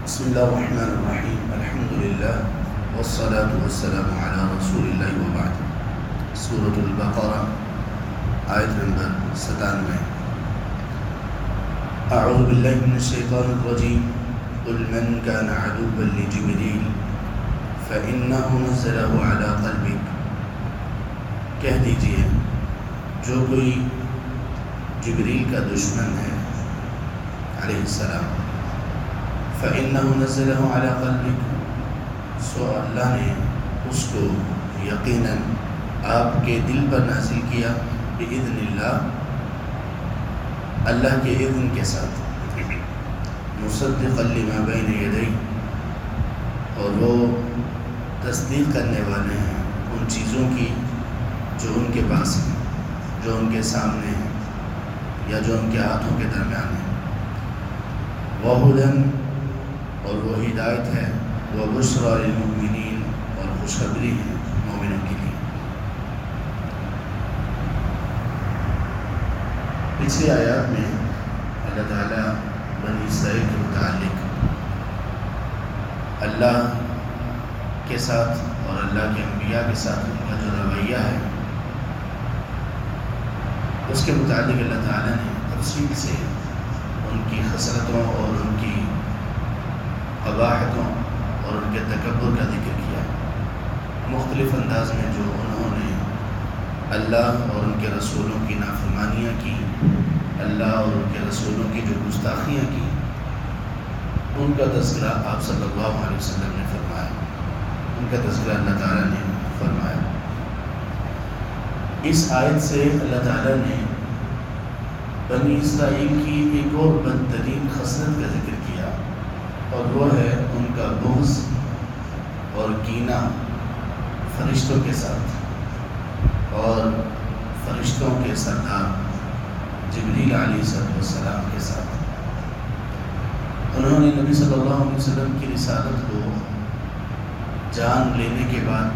بسم اللہ الرحمن الرحیم الحمد للہ والصلاة والسلام علی رسول اللہ وبعد۔ سورۃ البقرہ آیت نمبر 97۔ اعوذ باللہ من الشیطان الرجیم قل من کان عدوا لجبریل فإنہ نزلہ علی قلبک، کہہ دیجئے جو کوئی جبریل کا دشمن ہے علیہ السلام، فإنہ نزلہ علی قلبک، سو اللہ نے اس کو یقیناً آپ کے دل پر نازل کیا، بإذن اللہ، اللہ کے اذن کے ساتھ، مصدقا لما بین یدیہ، اور وہ تصدیق کرنے والے ہیں ان چیزوں کی جو ان کے پاس ہیں، جو ان کے سامنے ہیں یا جو ان کے ہاتھوں کے درمیان ہیں، وَہُدًى، اور وہ ہدایت ہے، وَبُشْرَى لِلْمُؤْمِنِينَ، اور خوشخبری ہے مومنوں کے لیے۔ پچھلی آیات میں اللہ تعالیٰ بنی اسرائیل کے متعلق اللہ کے ساتھ اور اللہ کے انبیاء کے ساتھ ان کا جو رویہ ہے اس کے متعلق اللہ تعالیٰ نے تفصیل سے ان کی خصلتوں اور ان کی قباحتوں اور ان کے تکبر کا ذکر کیا، مختلف انداز میں جو انہوں نے اللہ اور ان کے رسولوں کی نافرمانیاں کی، اللہ اور ان کے رسولوں کی جو گستاخیاں کی، ان کا تذکرہ آپ صلی اللہ علیہ وسلم نے فرمایا، ان کا تذکرہ اللہ تعالیٰ نے فرمایا۔ اس آیت سے اللہ تعالیٰ نے بنی اسرائیل کی ایک اور بدترین خصلت کا ذکر کیا، اور وہ ہے ان کا بغض اور کینہ فرشتوں کے ساتھ اور فرشتوں کے سردار جبریل علیہ السلام کے ساتھ۔ انہوں نے نبی صلی اللہ علیہ وسلم کی رسالت کو جان لینے کے بعد،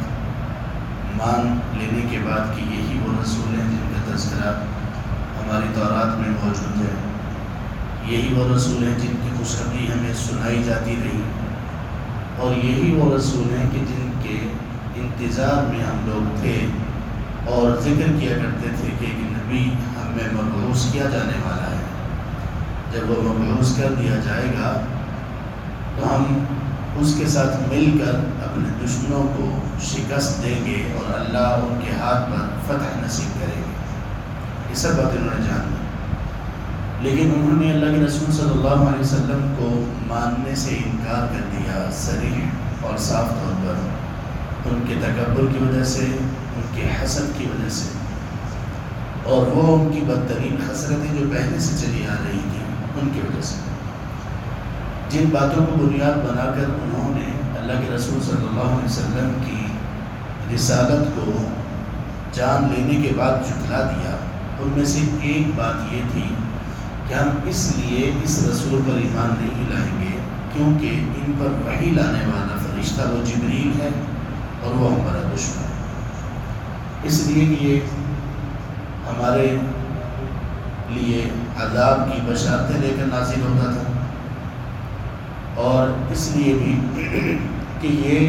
مان لینے کے بعد کہ یہی وہ رسول ہیں جن کا تذکرہ ہماری تورات میں موجود ہے، یہی وہ رسول ہیں جن کی خوشخبری ہمیں سنائی جاتی رہی، اور یہی وہ رسول ہیں کہ جن کے انتظار میں ہم لوگ تھے اور ذکر کیا کرتے تھے کہ ایک نبی ہمیں مبعوث کیا جانے والا ہے، جب وہ مبعوث کر دیا جائے گا تو ہم اس کے ساتھ مل کر اپنے دشمنوں کو شکست دیں گے اور اللہ ان کے ہاتھ پر فتح نصیب کرے گے۔ یہ سب باتیں انہوں نے جان لی، لیکن انہوں نے اللہ کے رسول صلی اللہ علیہ وسلم کو ماننے سے انکار کر دیا، صریح اور صاف طور پر، ان کے تکبر کی وجہ سے، ان کے حسد کی وجہ سے، اور وہ ان کی بدترین خصلتیں جو پہلے سے چلی آ رہی تھیں ان کی وجہ سے، جن باتوں کو بنیاد بنا کر انہوں نے اللہ کے رسول صلی اللہ علیہ وسلم کی رسالت کو جان لینے کے بعد جھٹلا دیا۔ ان میں سے ایک بات یہ تھی کہ ہم اس لیے اس رسول پر ایمان نہیں لائیں گے کیونکہ ان پر وحی لانے والا فرشتہ وہ جبریل ہے اور وہ ہمارا دشمن ہے، اس لیے کہ یہ ہمارے لیے عذاب کی بشارتیں لے کر نازل ہوتا تھا، اور اس لیے بھی کہ یہ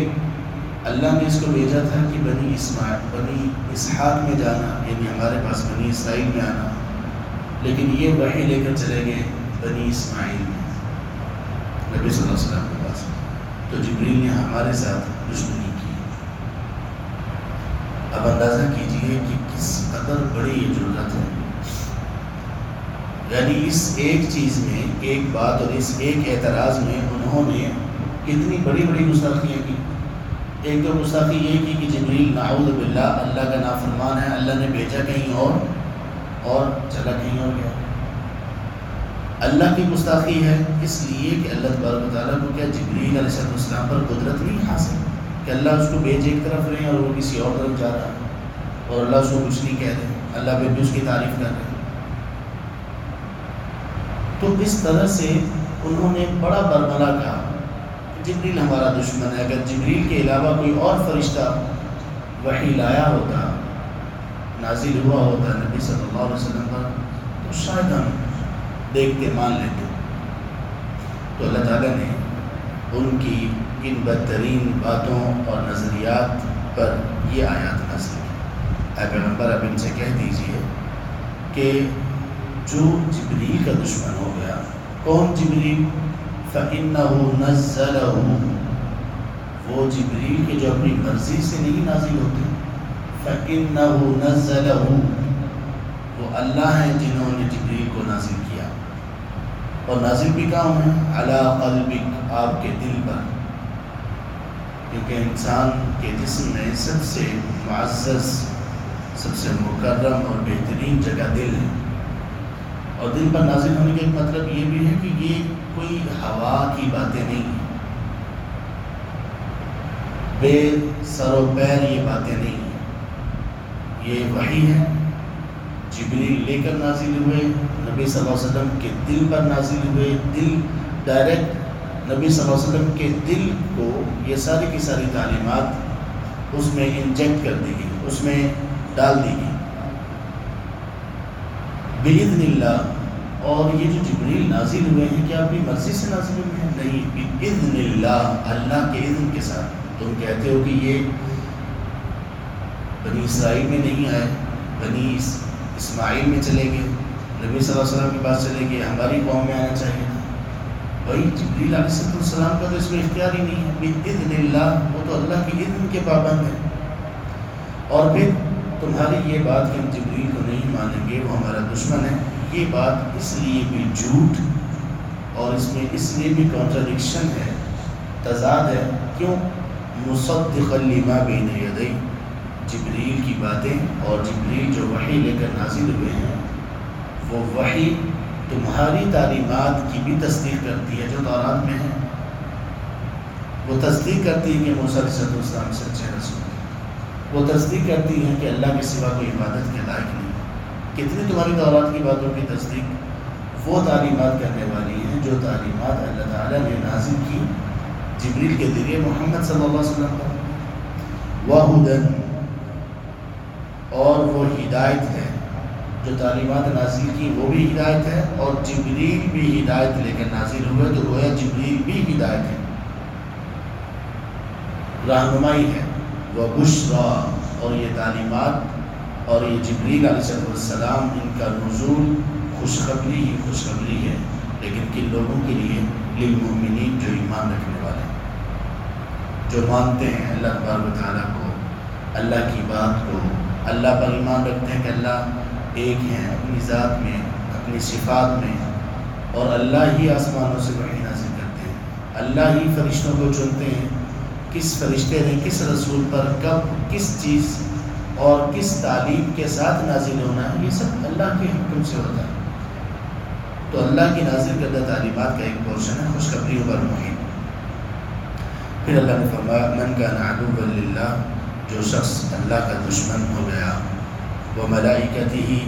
اللہ نے اس کو بھیجا تھا کہ بنی اسحاق میں جانا، یعنی ہمارے پاس بنی اسرائیل میں آنا، لیکن یہ وحی لے کر چلے گئے بنی اسماعیل میں، نبی صلی اللہ علیہ وسلم کے پاس، تو جبریل نے ہمارے ساتھ دشمنی کی۔ اب اندازہ کیجئے کہ کس قدر بڑی یہ جرأت ہے، یعنی اس ایک چیز میں، ایک بات اور اس ایک اعتراض میں انہوں نے کتنی بڑی بڑی گستاخیاں کی۔ ایک تو گستاخی یہ کی کہ جبریل نعوذ باللہ اللہ کا نافرمان ہے، اللہ نے بھیجا کہیں اور چلا کہیں اور گیا۔ اللہ کی گستاخی ہے اس لیے کہ اللہ تبارک و تعالیٰ کو کیا جبریل علیہ السلام پر قدرت نہیں حاصل کہ اللہ اس کو بھیج ایک طرف رہے اور وہ کسی اور طرف جا رہا ہے اور اللہ اس کو کچھ نہیں کہہ رہے، اللہ پھر بھی اس کی تعریف کر رہے ہیں۔ تو اس طرح سے انہوں نے بڑا برملا کہا جبریل ہمارا دشمن ہے۔ اگر جبریل کے علاوہ کوئی اور فرشتہ وحی لایا ہوتا، نازل ہوا ہوتا نبی صلی اللہ علیہ وسلم پر، تو شاید ہم دیکھ کے مان لیتے۔ تو اللہ تعالیٰ نے ان کی ان بدترین باتوں اور نظریات پر یہ آیات نازل کی۔ اے پیغمبر اب ان سے کہہ دیجئے کہ جو جبریل کا دشمن ہو گیا، کون جبریل؟ فَإِنَّهُ نَزَّلَهُ، وہ جبریل کے جو اپنی مرضی سے نہیں نازل ہوتے، فَإِنَّهُ نَزَّلَهُ، وہ اللہ ہیں جنہوں نے جبریل کو نازل کیا، اور نازل بھی کہاں ہے؟ عَلَىٰ قَلْبِكَ، آپ کے دل پر، کیونکہ انسان کے جسم میں سب سے معزز، سب سے مکرم اور بہترین جگہ دل ہے، اور دل پر نازل ہونے کا ایک مطلب یہ بھی ہے کہ یہ کوئی ہوا کی باتیں نہیں ہیں، بے سر و پیر یہ باتیں نہیں ہیں، یہ وحی ہے، جبریل لے کر نازل ہوئے، نبی صلی اللہ علیہ وسلم کے دل پر نازل ہوئے، دل ڈائریکٹ نبی صلی اللہ علیہ وسلم کے دل کو یہ ساری کی ساری تعلیمات اس میں انجیکٹ کر دی گئی، اس میں ڈال دی گئی بِإِذْنِ اللہ۔ اور یہ جو جبریل نازل ہوئے ہیں کیا اپنی مرضی سے نازل ہوئے ہیں؟ نہیں، بِإِذْنِ اللہ، اللہ کے اذن کے ساتھ۔ تم کہتے ہو کہ یہ بنی اسرائیل میں نہیں آئے، بنی اسماعیل میں چلے گئے، نبی صلی اللہ علیہ وسلم کے پاس چلے گئے، ہماری قوم میں آنا چاہیے تھا۔ بھائی جبریل علیہ السلام کا تو اس میں اختیار ہی نہیں ہے، بِإِذْنِ اللہ، وہ تو اللہ کی اذن کے پابند ہیں۔ اور پھر تمہاری یہ بات کہ ہم جبریل کو نہیں مانیں گے، وہ ہمارا دشمن ہے، یہ بات اس لیے بھی جھوٹ اور اس میں اس لیے بھی کانٹرڈکشن ہے، تضاد ہے۔ کیوں؟ مصدقا لما بین یدی، جبریل کی باتیں اور جبریل جو وحی لے کر نازل ہوئے ہیں، وہ وحی تمہاری تعلیمات کی بھی تصدیق کرتی ہے جو تورات میں ہے، وہ تصدیق کرتی ہے کہ موسیٰ علیہ السلام سچے رسول ہیں، وہ تصدیق کرتی ہے کہ اللہ کے سوا کوئی عبادت کے لائق نہیں۔ کتنی تمہاری تورات کی باتوں کی تصدیق وہ تعلیمات کرنے والی ہیں جو تعلیمات اللہ تعالیٰ نے نازل کی جبریل کے ذریعے محمد صلی اللہ علیہ وسلم پر۔ وَهُدًى، اور وہ ہدایت ہے، جو تعلیمات نازل کی وہ بھی ہدایت ہے، اور جبریل بھی ہدایت لے کر نازل ہوئے تو گویا جبریل بھی ہدایت ہے، رہنمائی ہے۔ وَبُشْرَى، اور یہ تعلیمات اور یہ جبریل علیہ السلام، ان کا نزول خوشخبری ہی خوشخبری ہے، لیکن کن لوگوں کے لیے؟ للمؤمنین، جو ایمان رکھنے والے ہیں، جو مانتے ہیں اللہ تبارک و تعالیٰ کو، اللہ کی بات کو، اللہ پر ایمان رکھتے ہیں کہ اللہ ایک ہیں اپنی ذات میں، اپنی صفات میں، اور اللہ ہی آسمانوں سے وحی نازل کرتے ہیں، اللہ ہی فرشتوں کو چنتے ہیں، کس فرشتے نے کس رسول پر کب کس چیز اور کس تعلیم کے ساتھ نازل ہونا ہے، یہ سب اللہ کے حکم سے ہوتا ہے۔ تو اللہ کی نازل کردہ تعلیمات کا ایک پورشن ہے خوشخبریوں پر محیط۔ پھر اللہ نے فرمایا من کان عدوا للہ، جو شخص اللہ کا دشمن ہو گیا، وملائکتہ،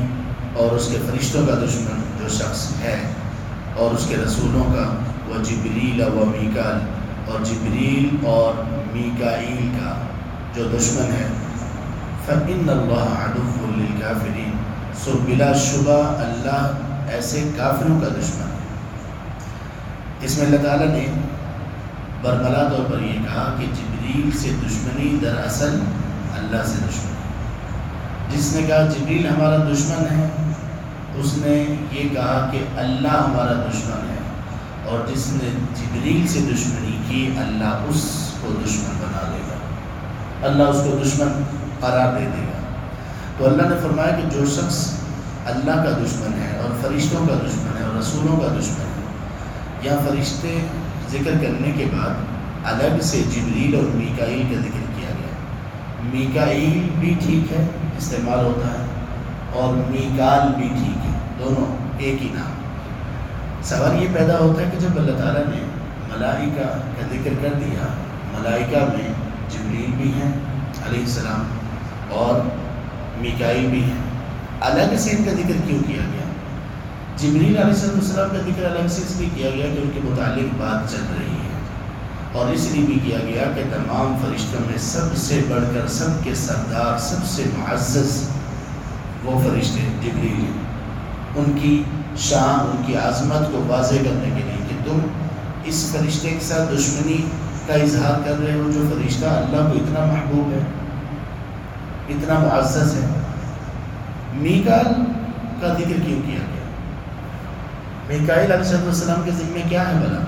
اور اس کے فرشتوں کا دشمن جو شخص ہے، اور اس کے رسولوں کا، وجبریل ومیکال، اور جبریل اور میکائیل کا جو دشمن ہے، فإن اللہ عدو للکافرین، سو بلا شبہ اللہ ایسے کافروں کا دشمن ہے۔ اس میں اللہ تعالیٰ نے برملا طور پر یہ کہا کہ جبریل سے دشمنی دراصل اللہ سے دشمنی۔ جس نے کہا جبریل ہمارا دشمن ہے، اس نے یہ کہا کہ اللہ ہمارا دشمن ہے، اور جس نے جبریل سے دشمنی کی اللہ اس کو دشمن بنا دے گا، اللہ اس کو دشمن قرار دے دے گا۔ تو اللہ نے فرمایا کہ جو شخص اللہ کا دشمن ہے اور فرشتوں کا دشمن ہے اور رسولوں کا دشمن ہے، یا فرشتے ذکر کرنے کے بعد الگ سے جبریل اور میکائیل کا ذکر کیا گیا۔ میکائیل بھی ٹھیک ہے، استعمال ہوتا ہے، اور میکال بھی ٹھیک ہے، دونوں ایک ہی نام۔ سوال یہ پیدا ہوتا ہے کہ جب اللہ تعالیٰ نے ملائکہ کا ذکر کر دیا، ملائکہ میں جبریل بھی ہیں علیہ السلام اور میکائیل بھی ہیں، الگ سے ان کا ذکر کیوں کیا گیا؟ جبریل علیہ السلام کا ذکر الگ سے اس لیے کیا گیا کہ ان کے متعلق بات چل رہی ہے، اور اس لیے بھی کیا گیا کہ تمام فرشتوں میں سب سے بڑھ کر، سب کے سردار، سب سے معزز وہ فرشتے جبریل ہیں۔ ان کی شان، ان کی عظمت کو واضح کرنے کے لیے کہ تم اس فرشتے کے ساتھ دشمنی کا اظہار کر رہے ہو جو فرشتہ اللہ کو اتنا محبوب ہے، اتنا معزز ہے؟ میکائیل کا ذکر کیوں کیا گیا؟ میکائیل علیہ السلام کے ذمہ کیا ہے بھلا؟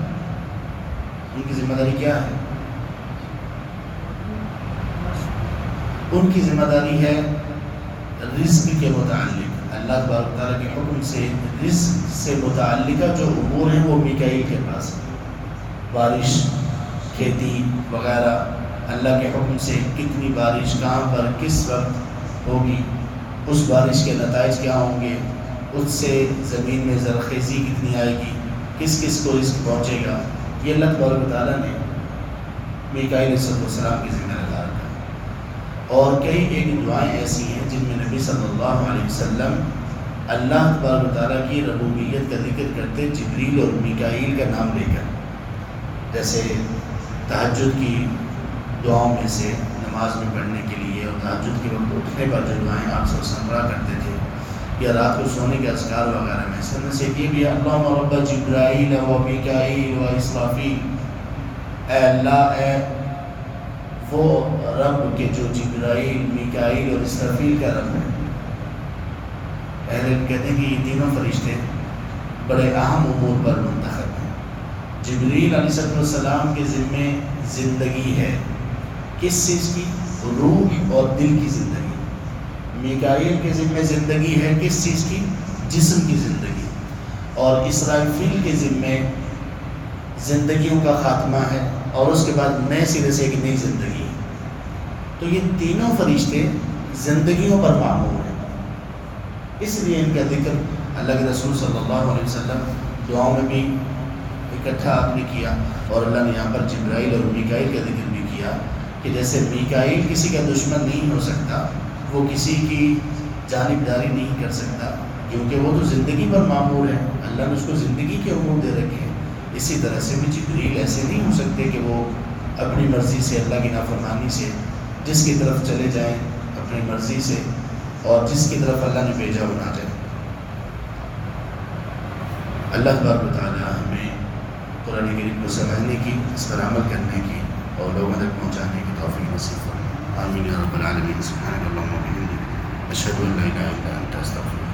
ان کی ذمہ داری کیا ہے؟ ان کی ذمہ داری ہے رزق کے متعلق، اللہ تبارک تعالیٰ کے حکم سے رزق سے متعلقہ جو امور ہیں وہ میکائیل کے پاس ہے۔ بارش، کھیتی وغیرہ، اللہ کے حکم سے کتنی بارش کہاں پر کس وقت ہوگی، اس بارش کے نتائج کیا ہوں گے، اس سے زمین میں زرخیزی کتنی آئے گی، کس کس کو رزق پہنچے گا، یہ اللہ تبارک تعالیٰ نے میکائیل علیہ السلام کی ذمہ لگا رکھا۔ اور کئی ایک دعائیں ایسی ہیں جن میں نبی صلی اللہ علیہ وسلم اللہ تبارک تعالیٰ کی ربوبیت کا ذکر کرتے جبریل اور میکائیل کا نام لے کر، جیسے تہجد کی دعاؤں میں سے نماز میں پڑھنے کے لیے اور تہجد کے وقت اٹھنے پر جو دعائیں آپ سب سمرا کرتے تھے یا رات کو سونے کے اذکار وغیرہ میں، اس میں سے یہ بھی اللہم رب جبرائیل و میکائیل و اسرافیل، اے اللہ، اے وہ رب کے جو جبرائیل، میکائیل اور اسرافیل کا رب ہے۔ اہل علم کہتے ہیں کہ یہ تینوں فرشتے بڑے اہم امور پر منتخب ہیں۔ جبریل علیہ السلام کے ذمے زندگی ہے، کس چیز کی؟ روح اور دل کی زندگی۔ میکائیل کے ذمے زندگی ہے کس چیز کی؟ جسم کی زندگی۔ اور اسرافیل کے ذمے زندگیوں کا خاتمہ ہے اور اس کے بعد نئے سرے سے ایک نئی زندگی ہے۔ تو یہ تینوں فرشتے زندگیوں پر معمور ہیں، اس لیے ان کا ذکر اللہ کے رسول صلی اللہ علیہ وسلم دعاؤں میں بھی اکٹھا آپ نے کیا، اور اللہ نے یہاں پر جبرائیل اور میکائیل کا ذکر بھی کیا کہ جیسے میکائیل کسی کا دشمن نہیں ہو سکتا، وہ کسی کی جانبداری نہیں کر سکتا کیونکہ وہ تو زندگی پر معمور ہے، اللہ نے اس کو زندگی کے امور دے رکھے ہیں، اسی طرح سے بھی جبریل ایسے نہیں ہو سکتے کہ وہ اپنی مرضی سے اللہ کی نافرمانی سے جس کی طرف چلے جائیں اپنی مرضی سے، اور جس کی طرف اللہ نے بھیجا وہ نہ جائے۔ اللہ تبارک و تعالیٰ ہمیں قرآن کریم کو سمجھنے کی، اس پر عمل کرنے کی اور لوگوں تک پہنچانے کی توفیق نصیب فرمائے۔ آمین یا رب العالمین۔ سبحانک اللہم و بحمدک، اشہد ان لا الہ الا انت، استغفرک۔